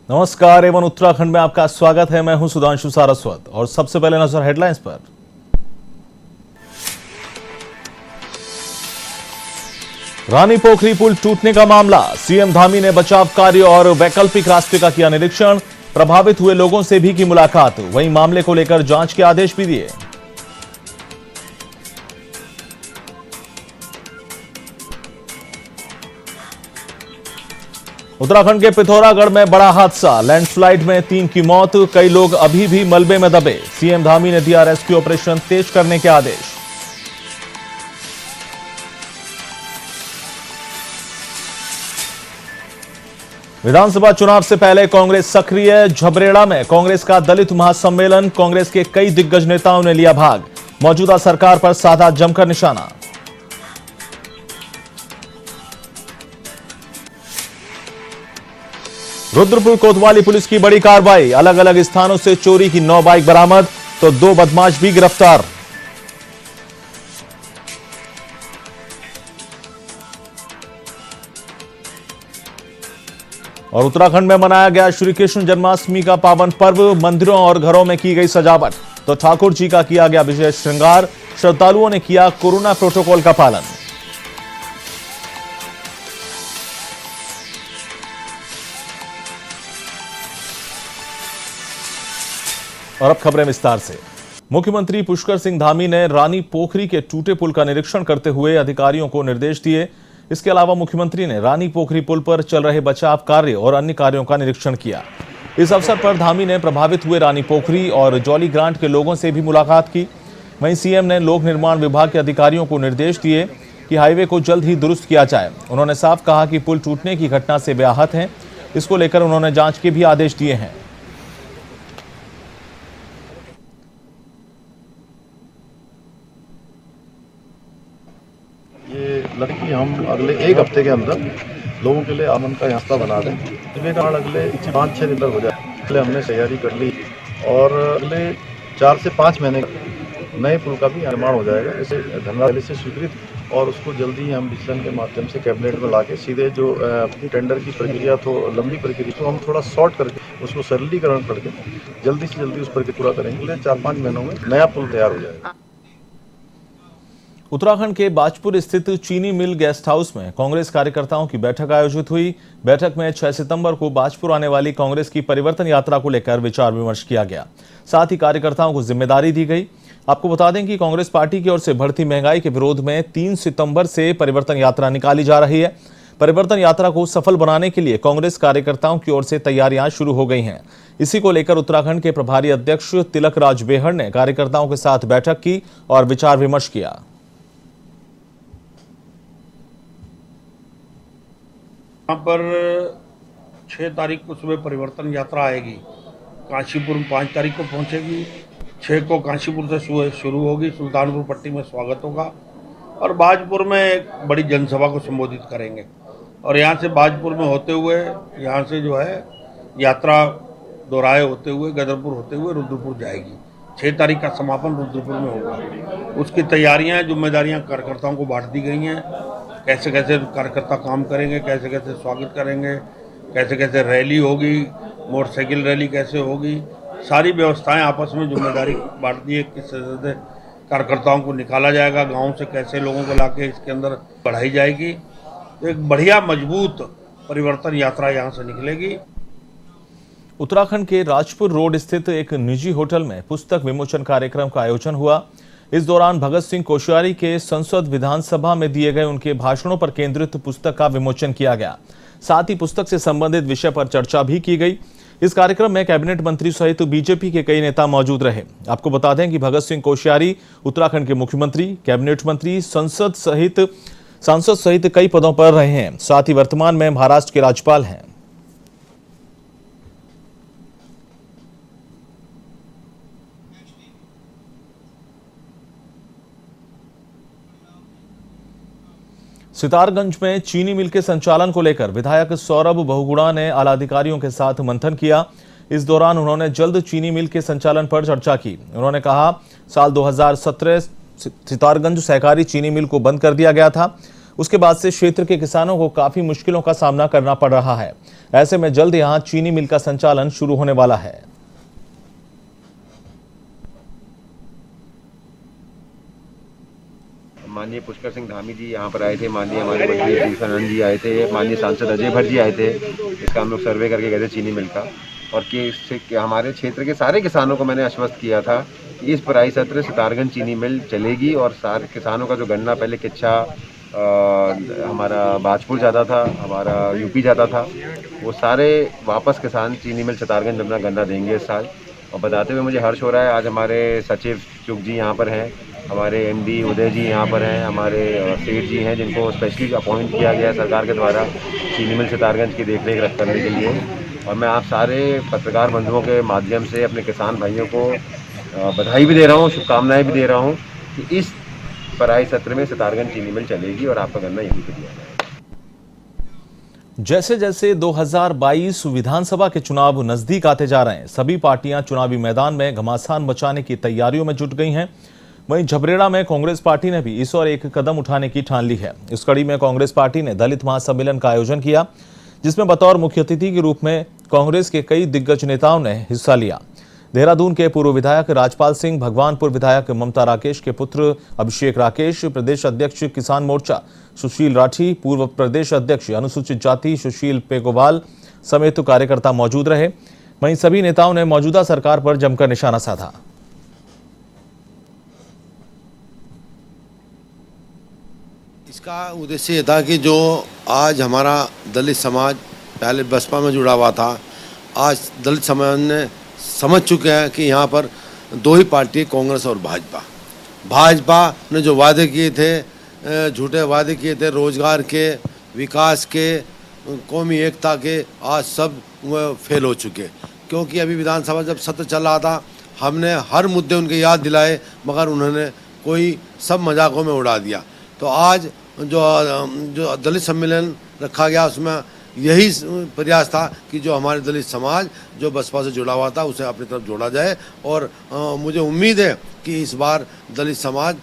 नमस्कार एवं उत्तराखंड में आपका स्वागत है। मैं हूं सुधांशु सारस्वत और सबसे पहले नजर हेडलाइंस पर। रानी पोखरी पुल टूटने का मामला, सीएम धामी ने बचाव कार्य और वैकल्पिक रास्ते का किया निरीक्षण। प्रभावित हुए लोगों से भी की मुलाकात, वहीं मामले को लेकर जांच के आदेश भी दिए। उत्तराखंड के पिथौरागढ़ में बड़ा हादसा, लैंडस्लाइड में 3 की मौत, कई लोग अभी भी मलबे में दबे। सीएम धामी ने दिया रेस्क्यू ऑपरेशन तेज करने के आदेश। विधानसभा चुनाव से पहले कांग्रेस सक्रिय, झबरेड़ा में कांग्रेस का दलित महासम्मेलन, कांग्रेस के कई दिग्गज नेताओं ने लिया भाग। मौजूदा सरकार पर साधा जमकर निशाना। रुद्रपुर कोतवाली पुलिस की बड़ी कार्रवाई, अलग अलग स्थानों से चोरी की 9 बाइक बरामद तो 2 बदमाश भी गिरफ्तार। और उत्तराखंड में मनाया गया श्री कृष्ण जन्माष्टमी का पावन पर्व, मंदिरों और घरों में की गई सजावट तो ठाकुर जी का किया गया विशेष श्रृंगार। श्रद्धालुओं ने किया कोरोना प्रोटोकॉल का पालन। और अब खबरें विस्तार से। मुख्यमंत्री पुष्कर सिंह धामी ने रानी पोखरी के टूटे पुल का निरीक्षण करते हुए अधिकारियों को निर्देश दिए। इसके अलावा मुख्यमंत्री ने रानी पोखरी पुल पर चल रहे बचाव कार्य और अन्य कार्यों का निरीक्षण किया। इस अवसर पर धामी ने प्रभावित हुए रानी पोखरी और जॉली ग्रांट के लोगों से भी मुलाकात की। वहीं सीएम ने लोक निर्माण विभाग के अधिकारियों को निर्देश दिए कि हाईवे को जल्द ही दुरुस्त किया जाए। उन्होंने साफ कहा कि पुल टूटने की घटना से वे आहत हैं। इसको लेकर उन्होंने जांच के भी आदेश दिए हैं। ये लड़की हम अगले 1 हफ्ते के अंदर लोगों के लिए आमन का रास्ता बना दें। इसके कारण अगले 5-6 दिन तक हो जाए, इसलिए हमने तैयारी कर ली और अगले 4 से 5 महीने नए पुल का भी निर्माण हो जाएगा। इसे धनराशि से स्वीकृत और उसको जल्दी ही हम डिसीजन के माध्यम से कैबिनेट में लाके सीधे जो टेंडर की प्रक्रिया तो लंबी प्रक्रिया तो हम थोड़ा शॉर्ट करके उसको सरलीकरण करके जल्दी से जल्दी उस प्रक्रिया पूरा करेंगे। 4-5 महीनों में नया पुल तैयार हो जाएगा। उत्तराखंड के बाजपुर स्थित चीनी मिल गेस्ट हाउस में कांग्रेस कार्यकर्ताओं की बैठक आयोजित हुई। बैठक में 6 सितंबर को बाजपुर आने वाली कांग्रेस की परिवर्तन यात्रा को लेकर विचार विमर्श किया गया। साथ ही कार्यकर्ताओं को जिम्मेदारी दी गई। आपको बता दें कि कांग्रेस पार्टी की ओर से बढ़ती महंगाई के विरोध में 3 सितंबर से परिवर्तन यात्रा निकाली जा रही है। परिवर्तन यात्रा को सफल बनाने के लिए कांग्रेस कार्यकर्ताओं की ओर से तैयारियां शुरू हो गई हैं। इसी को लेकर उत्तराखंड के प्रभारी अध्यक्ष तिलक राज बेहड़ ने कार्यकर्ताओं के साथ बैठक की और विचार विमर्श किया। यहाँ पर 6 तारीख को सुबह परिवर्तन यात्रा आएगी। काशीपुर में 5 तारीख को पहुँचेगी। 6 को काशीपुर से सुबह शुरू होगी, सुल्तानपुर पट्टी में स्वागत होगा और बाजपुर में एक बड़ी जनसभा को संबोधित करेंगे। और यहाँ से बाजपुर में होते हुए यहाँ से जो है यात्रा दोराहे होते हुए गदरपुर होते हुए रुद्रपुर जाएगी। 6 तारीख का समापन रुद्रपुर में होगा। उसकी तैयारियाँ जिम्मेदारियाँ कार्यकर्ताओं को बांट दी गई हैं। कैसे कैसे कार्यकर्ता काम करेंगे, कैसे कैसे स्वागत करेंगे, कैसे कैसे रैली होगी, मोटरसाइकिल रैली कैसे होगी, सारी व्यवस्थाएं आपस में जिम्मेदारी बांट दी है। किस तरह से कार्यकर्ताओं को निकाला जाएगा, गांव से कैसे लोगों को लाके इसके अंदर बढ़ाई जाएगी। तो एक बढ़िया मजबूत परिवर्तन यात्रा यहाँ से निकलेगी। उत्तराखंड के राजपुर रोड स्थित एक निजी होटल में पुस्तक विमोचन कार्यक्रम का आयोजन हुआ। इस दौरान भगत सिंह कोश्यारी के संसद विधानसभा में दिए गए उनके भाषणों पर केंद्रित पुस्तक का विमोचन किया गया। साथ ही पुस्तक से संबंधित विषय पर चर्चा भी की गई। इस कार्यक्रम में कैबिनेट मंत्री सहित बीजेपी के कई नेता मौजूद रहे। आपको बता दें कि भगत सिंह कोश्यारी उत्तराखंड के मुख्यमंत्री, कैबिनेट मंत्री, सांसद सहित कई पदों पर रहे हैं। साथ ही वर्तमान में महाराष्ट्र के राज्यपाल हैं। सितारगंज में चीनी मिल के संचालन को लेकर विधायक सौरभ बहुगुणा ने आला अधिकारियों के साथ मंथन किया। इस दौरान उन्होंने जल्द चीनी मिल के संचालन पर चर्चा की। उन्होंने कहा, साल 2017 सितारगंज सहकारी चीनी मिल को बंद कर दिया गया था। उसके बाद से क्षेत्र के किसानों को काफी मुश्किलों का सामना करना पड़ रहा है। ऐसे में जल्द यहां चीनी मिल का संचालन शुरू होने वाला है। माननीय पुष्कर सिंह धामी जी यहाँ पर आए थे, माननीय हमारे मंत्री कृष्णानंद जी आए थे, माननीय सांसद अजय भट्ट जी आए थे। इसका हम लोग सर्वे करके गए थे चीनी मिल का, और कि इससे हमारे क्षेत्र के सारे किसानों को मैंने आश्वस्त किया था कि इस पराई सत्र सितारगंज चीनी मिल चलेगी, और सारे किसानों का जो गन्ना पहले किच्छा हमारा बाजपुर जाता था, हमारा यूपी जाता था, वो सारे वापस किसान चीनी मिल सितारगंज अपना गन्ना देंगे इस साल। और बताते हुए मुझे हर्ष हो रहा है, आज हमारे सचिव चुग जी यहाँ पर हैं, हमारे एमडी उदय जी यहाँ पर हैं, हमारे सेठ जी हैं जिनको स्पेशली अपॉइंट किया गया है सरकार के द्वारा चीनी मिल सितारगंज की देखरेख करने के लिए। और मैं आप सारे पत्रकार बंधुओं के माध्यम से अपने किसान भाइयों को बधाई भी दे रहा हूँ, शुभकामनाएं भी दे रहा हूँ कि इस पराई सत्र में सितारगंज चीनी मिल चलेगी और आपका गन्ना यहीं पर दिया जाएगा। जैसे जैसे 2022 विधानसभा के चुनाव नजदीक आते जा रहे हैं, सभी पार्टियां चुनावी मैदान में घमासान मचाने की तैयारियों में जुट गई हैं। वहीं झबरेड़ा में कांग्रेस पार्टी ने भी इस और एक कदम उठाने की ठान ली है। इस कड़ी में कांग्रेस पार्टी ने दलित महासम्मेलन का आयोजन किया, जिसमें बतौर मुख्य अतिथि के रूप में कांग्रेस के कई दिग्गज नेताओं ने हिस्सा लिया। देहरादून के पूर्व विधायक राजपाल सिंह, भगवानपुर विधायक ममता राकेश के पुत्र अभिषेक राकेश, प्रदेश अध्यक्ष किसान मोर्चा सुशील राठी, पूर्व प्रदेश अध्यक्ष अनुसूचित जाति सुशील पेगोवाल समेत कार्यकर्ता मौजूद रहे। वहीं सभी नेताओं ने मौजूदा सरकार पर जमकर निशाना साधा। इसका उद्देश्य ये था कि जो आज हमारा दलित समाज पहले बसपा में जुड़ा हुआ था, आज दलित समाज ने समझ चुके हैं कि यहाँ पर दो ही पार्टी, कांग्रेस और भाजपा ने जो वादे किए थे, झूठे वादे किए थे रोजगार के, विकास के, कौमी एकता के, आज सब फेल हो चुके। क्योंकि अभी विधानसभा जब सत्र चल रहा था, हमने हर मुद्दे उनके याद दिलाए, मगर उन्होंने कोई सब मजाकों में उड़ा दिया। तो आज जो दलित सम्मेलन रखा गया, उसमें यही प्रयास था कि जो हमारे दलित समाज जो बसपा से जुड़ा हुआ था उसे अपनी तरफ जोड़ा जाए। और मुझे उम्मीद है कि इस बार दलित समाज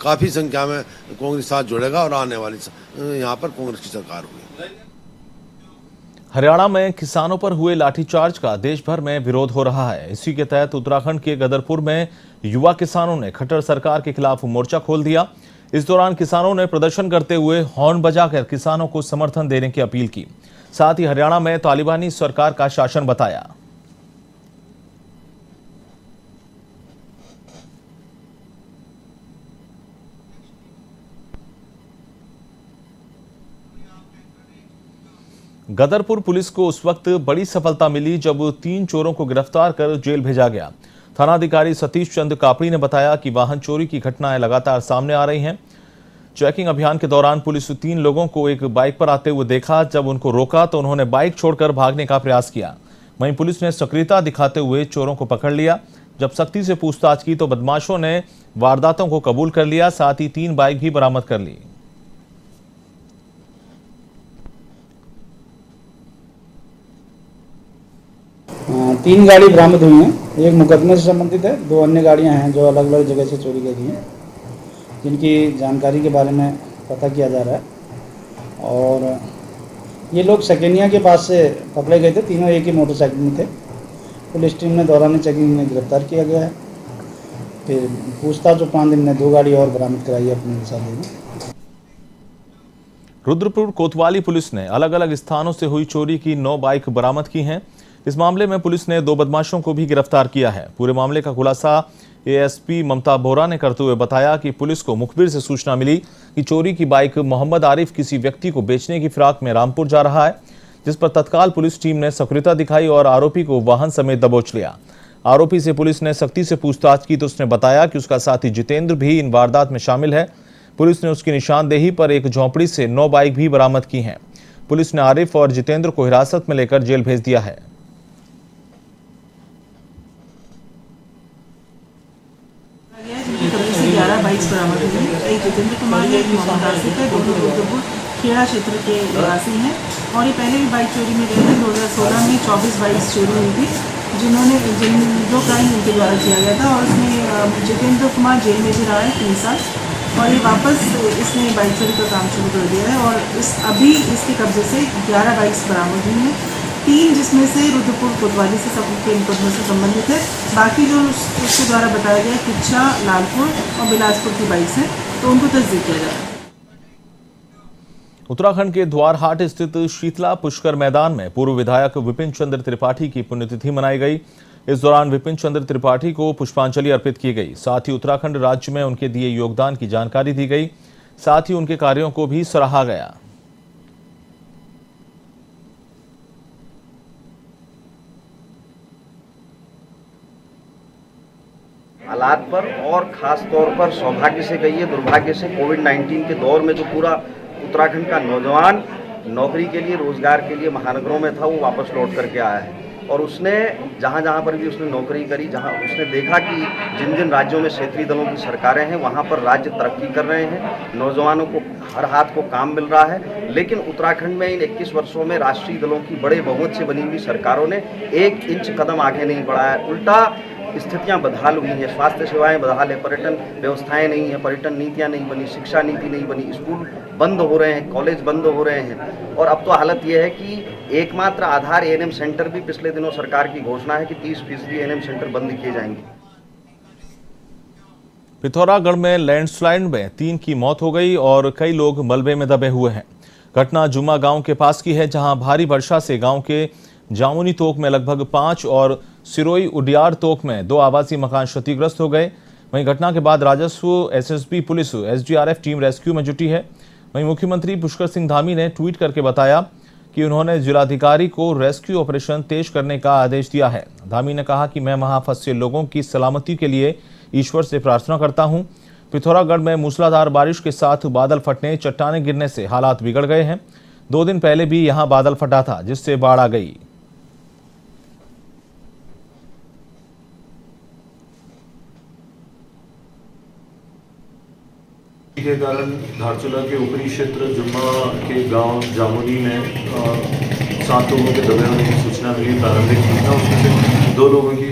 काफ़ी संख्या में कांग्रेस के साथ जुड़ेगा और आने वाली यहाँ पर कांग्रेस की सरकार होगी। हरियाणा में किसानों पर हुए लाठीचार्ज का देश भर में विरोध हो रहा है। इसी के तहत उत्तराखंड के गदरपुर में युवा किसानों ने खट्टर सरकार के खिलाफ मोर्चा खोल दिया। इस दौरान किसानों ने प्रदर्शन करते हुए हॉर्न बजाकर किसानों को समर्थन देने की अपील की। साथ ही हरियाणा में तालिबानी सरकार का शासन बताया। गदरपुर पुलिस को उस वक्त बड़ी सफलता मिली जब 3 चोरों को गिरफ्तार कर जेल भेजा गया। थानाधिकारी सतीश चंद कापड़ी ने बताया कि वाहन चोरी की घटनाएं लगातार सामने आ रही हैं। चेकिंग अभियान के दौरान पुलिस 3 लोगों को एक बाइक पर आते हुए देखा। जब उनको रोका तो उन्होंने बाइक छोड़कर भागने का प्रयास किया। वहीं पुलिस ने सक्रियता दिखाते हुए चोरों को पकड़ लिया। जब सख्ती से पूछताछ की तो बदमाशों ने वारदातों को कबूल कर लिया। साथ ही 3 बाइक भी बरामद कर ली। तीन गाड़ी बरामद हुई हैं। एक मुकदमे से संबंधित है, 2 अन्य गाड़ियां हैं जो अलग अलग जगह से चोरी की गई हैं, जिनकी जानकारी के बारे में पता किया जा रहा है। और ये लोग सकैनिया के पास से पकड़े गए थे। तीनों एक ही मोटरसाइकिल में थे। पुलिस टीम ने दौरान चेकिंग में गिरफ्तार किया गया है। फिर पूछताछ उपरांत इनने 2 गाड़ी और बरामद कराई है अपने साथ में। रुद्रपुर कोतवाली पुलिस ने अलग अलग स्थानों से हुई चोरी की 9 बाइक बरामद की हैं। इस मामले में पुलिस ने 2 बदमाशों को भी गिरफ्तार किया है। पूरे मामले का खुलासा एएसपी ममता बोरा ने करते हुए बताया कि पुलिस को मुखबिर से सूचना मिली कि चोरी की बाइक मोहम्मद आरिफ किसी व्यक्ति को बेचने की फिराक में रामपुर जा रहा है, जिस पर तत्काल पुलिस टीम ने सक्रियता दिखाई और आरोपी को वाहन समेत दबोच लिया। आरोपी से पुलिस ने सख्ती से पूछताछ की तो उसने बताया कि उसका साथी जितेंद्र भी इन वारदात में शामिल है। पुलिस ने उसकी निशानदेही पर एक झोंपड़ी से 9 बाइक भी बरामद की हैं। पुलिस ने आरिफ और जितेंद्र को हिरासत में लेकर जेल भेज दिया है। से 11 बाइक्स बरामद हुई हैं। एक जितेंद्र कुमार है, एक मोहम्मद आसिफ है, दोनों रुद्रपुर खेड़ा क्षेत्र के निवासी हैं और ये पहले भी बाइक चोरी में गए थे। 2016 में 24 बाइक्स चोरी हुई थी, जो क्राइम उनके द्वारा किया गया था। और उसमें जितेंद्र कुमार जेल में भी रहा है 3 साल और ये वापस इसने बाइक चोरी का काम शुरू कर दिया है। और अभी इसके कब्जे से 11 बाइक्स बरामद हुई हैं, 3 जिसमें से रुद्रपुर कोतवाली से सबके मुकदमे से संबंधित है। बाकी जो उसके द्वारा बताया गया किच्चा, लालपुर और बिलासपुर की बाइक्स हैं, तो उनको तस्दीक किया जा रहा है। उत्तराखंड के द्वारहाट स्थित शीतला पुष्कर मैदान में पूर्व विधायक विपिन चंद्र त्रिपाठी की पुण्यतिथि मनाई गई। इस दौरान विपिन चंद्र त्रिपाठी को पुष्पांजलि अर्पित की गई। साथ ही उत्तराखंड राज्य में उनके दिए योगदान की जानकारी दी गई। साथ ही उनके कार्यों को भी सराहा गया। हालात पर और खास तौर पर सौभाग्य से कहिए दुर्भाग्य से कोविड-19 के दौर में जो पूरा उत्तराखंड का नौजवान नौकरी के लिए, रोजगार के लिए महानगरों में था, वो वापस लौट करके आया है। और उसने जहाँ जहाँ पर भी उसने नौकरी करी, जहाँ उसने देखा कि जिन जिन राज्यों में क्षेत्रीय दलों की सरकारें हैं वहाँ पर राज्य तरक्की कर रहे हैं, नौजवानों को हर हाथ को काम मिल रहा है। लेकिन उत्तराखंड में इन 21 वर्षों में राष्ट्रीय दलों की बड़े बहुमत से बनी हुई सरकारों ने 1 इंच कदम आगे नहीं बढ़ाया, उल्टा स्थितियां बदहाल हुई हैं। स्वास्थ्य सेवाएं बदहाल है, पर्यटन व्यवस्थाएं नहीं है, पर्यटन नीतियां नहीं बनी, शिक्षा नीति नहीं बनी, स्कूल बंद हो रहे हैं, कॉलेज बंद हो रहे हैं। और अब तो हालत यह है कि एकमात्र आधार एएनएम सेंटर भी पिछले दिनों सरकार की घोषणा है कि 30% एएनएम सेंटर बंद किए जाएंगे। पिथौरागढ़ में लैंडस्लाइड में 3 की मौत हो गई और कई लोग मलबे में दबे हुए हैं। घटना जुम्मा गांव के पास की है, जहां भारी वर्षा से गांव के जामुनी तोक में लगभग 5 और सिरोई उडियार तोक में 2 आवासीय मकान क्षतिग्रस्त हो गए। वहीं घटना के बाद राजस्व, SSB, police, SDRF team rescue में जुटी है। वहीं मुख्यमंत्री पुष्कर सिंह धामी ने ट्वीट करके बताया कि उन्होंने जिलाधिकारी को रेस्क्यू ऑपरेशन तेज करने का आदेश दिया है। धामी ने कहा कि मैं वहां फंसे लोगों की सलामती के लिए ईश्वर से प्रार्थना करता हूं। पिथौरागढ़ में मूसलाधार बारिश के साथ बादल फटने, चट्टानें गिरने से हालात बिगड़ गए हैं। 2 दिन पहले भी यहां बादल फटा था, जिससे बाढ़ आ गई। के कारण धारचूला के ऊपरी क्षेत्र जुम्मा के गांव जामुनी में 7 लोगों के दबे होने की सूचना मिली। प्रारंभिक सूचना उसमें से 2 लोगों की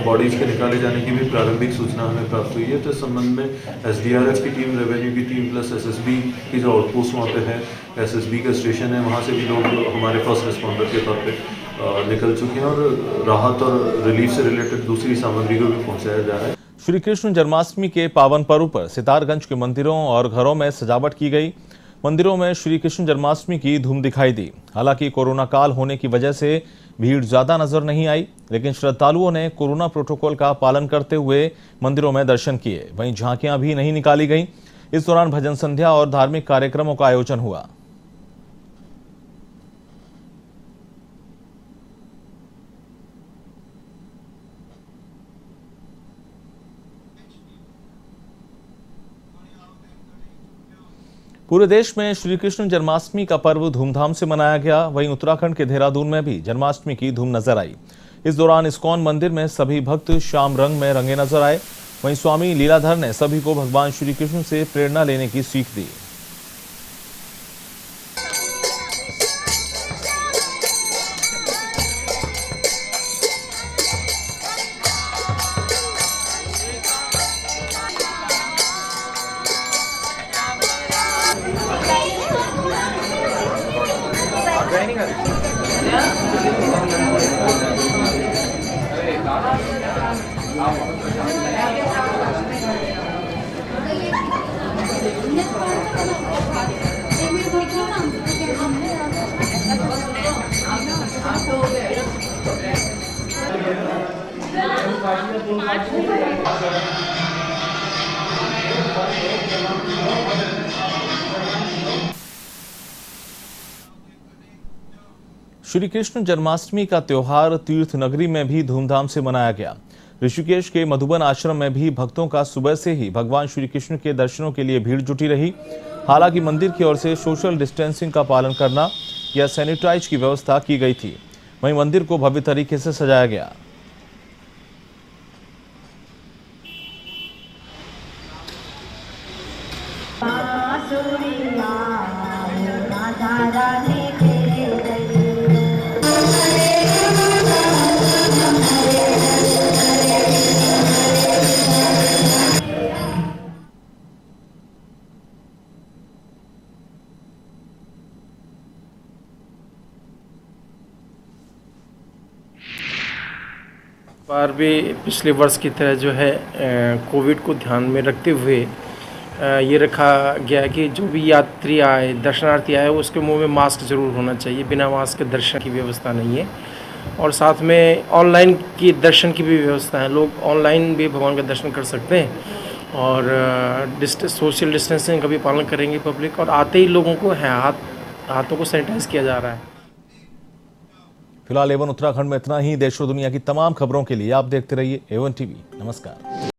बॉडीज के निकाले जाने की भी प्रारंभिक सूचना हमें प्राप्त हुई है। तो इस संबंध में एसडीआरएफ की टीम, रेवेन्यू की टीम प्लस एसएसबी की जो आउटपोस्ट वहाँ पे है, एसएसबी का स्टेशन है, वहाँ से भी लोग हमारे फर्स्ट रिस्पॉन्डर के तौर पे निकल चुके हैं और राहत और रिलीफ से रिलेटेड दूसरी सामग्री को भी पहुँचाया जा रहा है। श्री कृष्ण जन्माष्टमी के पावन पर्व पर सितारगंज के मंदिरों और घरों में सजावट की गई। मंदिरों में श्री कृष्ण जन्माष्टमी की धूम दिखाई दी। हालांकि कोरोना काल होने की वजह से भीड़ ज्यादा नजर नहीं आई, लेकिन श्रद्धालुओं ने कोरोना प्रोटोकॉल का पालन करते हुए मंदिरों में दर्शन किए। वहीं झांकियां भी नहीं निकाली गईं। इस दौरान भजन संध्या और धार्मिक कार्यक्रमों का आयोजन हुआ। पूरे देश में श्री कृष्ण जन्माष्टमी का पर्व धूमधाम से मनाया गया। वहीं उत्तराखंड के देहरादून में भी जन्माष्टमी की धूम नजर आई। इस दौरान इस्कॉन मंदिर में सभी भक्त श्याम रंग में रंगे नजर आए। वहीं स्वामी लीलाधर ने सभी को भगवान श्री कृष्ण से प्रेरणा लेने की सीख दी। श्री कृष्ण जन्माष्टमी का त्योहार तीर्थ नगरी में भी धूमधाम से मनाया गया। ऋषिकेश के मधुबन आश्रम में भी भक्तों का सुबह से ही भगवान श्री कृष्ण के दर्शनों के लिए भीड़ जुटी रही। हालांकि मंदिर की ओर से सोशल डिस्टेंसिंग का पालन करना या सैनिटाइज की व्यवस्था की गई थी। वहीं मंदिर को भव्य तरीके से सजाया गया। बार भी पिछले वर्ष की तरह जो है कोविड को ध्यान में रखते हुए ये रखा गया है कि जो भी यात्री आए, दर्शनार्थी आए, उसके मुंह में मास्क जरूर होना चाहिए। बिना मास्क के दर्शन की व्यवस्था नहीं है। और साथ में ऑनलाइन की दर्शन की भी व्यवस्था है। लोग ऑनलाइन भी भगवान का दर्शन कर सकते हैं और सोशल डिस्टेंसिंग का भी पालन करेंगे पब्लिक। और आते ही लोगों को हाथों को सैनिटाइज किया जा रहा है। फिलहाल A1 उत्तराखंड में इतना ही। देश और दुनिया की तमाम खबरों के लिए आप देखते रहिए A1 TV। नमस्कार।